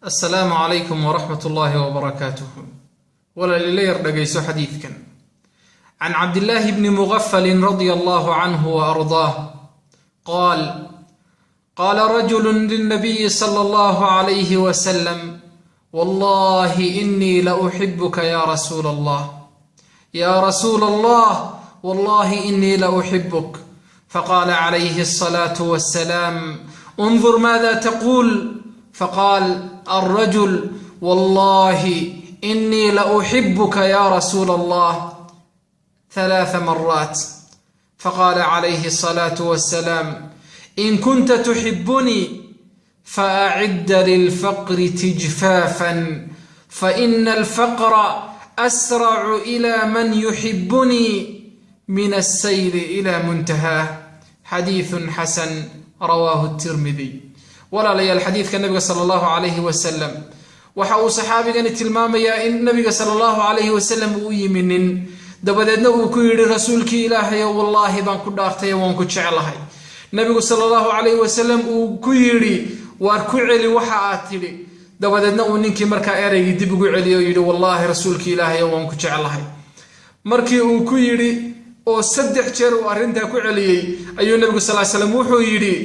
السلام عليكم ورحمة الله وبركاته. ولا لير دغيسو حديث كان عن عبد الله بن مغفل رضي الله عنه وأرضاه قال رجل للنبي صلى الله عليه وسلم: والله إني لأحبك يا رسول الله، يا رسول الله والله إني لأحبك. فقال عليه الصلاة والسلام: انظر ماذا تقول. فقال الرجل: والله إني لأحبك يا رسول الله 3 مرات. فقال عليه الصلاة والسلام: إن كنت تحبني فأعد للفقر تجفافا، فإن الفقر أسرع إلى من يحبني من السيل إلى منتهاه. حديث حسن رواه الترمذي. ولا لي الحديث كان النبي صلى الله عليه وسلم وحاو صحابي كان تلماميا إن النبي صلى الله عليه وسلم ويمنن دبدنا وكيري رسولك إلهي والله بان كدارتي وان كجعلهي. النبي صلى الله عليه وسلم وكيري واركعلي وحاتلي دبدنا وننكي مركا اري دب ugu celiyo yiri wallahi rasuulki ilaahay waan ku jecelahay. markii uu ku yiri oo 3 jeer uu arinta ku celiyay ayuu nabiga sallallahu alayhi wasallam wuxuu yiri: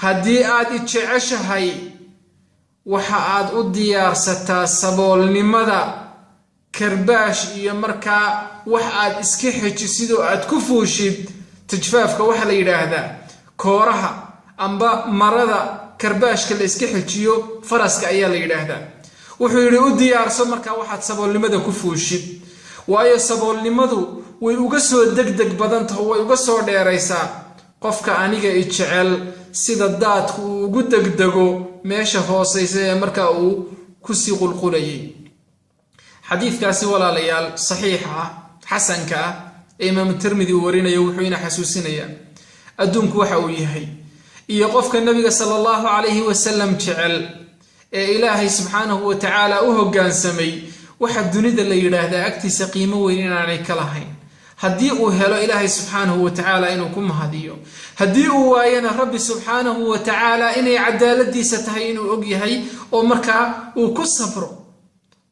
haddii aad i jeceshahay waxa aad u diyaarsataa saboolnimada, karbaash iyo markaa wax aad iska xejisidoo aad ku fuushid. tajfaafka waxa la yiraahdaa kooraha amba marada karbaashka la iska xejiyo faraska ayaa la yiraahdaa. wuxuu yiri u diyaarso markaa waxaad saboolnimada ku fuushid, waayo saboolnimadu way uga soo degdeg badan tahay, way uga soo dheeraysaa qofka aniga i jecel sida daadku ugu degdego meesha hooseysa ee markaa uu ku sii qulqulayay. xadiidkaasi walaalayaal saxiixa ah xasanka ah ee imaam tirmidhi warinayo wuxuu ina xasuusinayaa adduunku waxa uu yahay iyo qofka nabiga sallallahu alayhi wasallam jecel ee ilaahay subxaanahu wa tacaala u hoggaansamay waxa dunida la yiraahdaa agtiisa qiimo weyn inaanay ka lahayn. haddii uu helo ilaahay subxaanahu wa tacaala inuu ku mahadiyo, haddii uu waayana rabbi subxaanahu wa tacaala inay cadaaladiisa tahay inuu og yahay oo markaa uu ku sabro.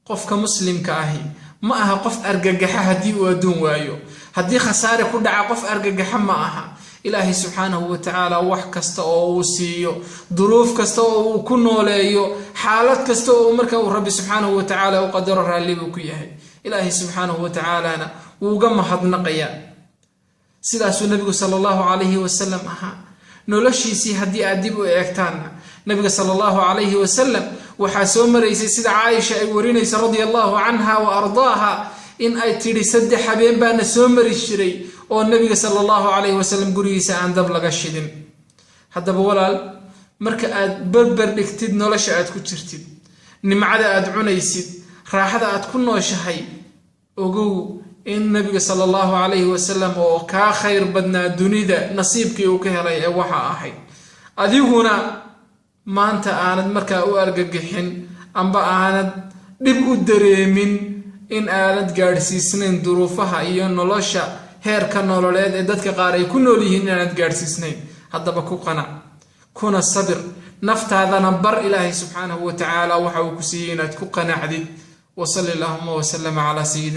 qofka muslimka ahi ma aha qof argagaxa haddii uu adduun waayo, haddii khasaare ku dhaca qof argagaxa ma aha. ilaahay subxaanahu wa tacaala wax kasta oo uu siiyo, duruuf kasta oo uu ku nooleeyo, xaalad kasta oo markaa uu rabbi subxaanahu wa tacaala u qadaro raalli buu ku yahay. ilaahay subxaanahu wa tacaalana wuuga mahadnaqaya. sidaasuu nabigu sallallahu alayhi wasallam ahaa. noloshiisii haddii aad dib u eegtaanna nabiga sallallahu alayhi wasallam waxaa soo maraysay sida caaisha ay warinaysa radiyallahu canha wa ardaaha in ay tidhi 3 habeen baana soo mari jiray oo nabiga sallallahu alayhi wasallam gurigiisa aan dab laga shidin. haddaba walaal, marka aad barbar dhigtid nolosha aad ku jirtid, nimcada aad cunaysid, raaxada aad ku nooshahay, ogow in nabiga sallallahu alayhi wasallam oo ka khayr badnaa dunida nasiibkii uu ka helay ee waxa ahayd. adiguna maanta aanad markaa u argagixin amba aanad dhib u dareemin in aanad gaadhsiisnayn duruufaha iyo nolosha heerka nololeed ee dadka qaar ay ku nool yihiin inaanad gaadhsiisnayn. haddaba ku qanac, kuna sabir, naftaadana bar ilaahay subxaanahu wa tacaala waxa uu ku siiyey inaad ku qanacdid. وصلى اللهم وسلم على سيدنا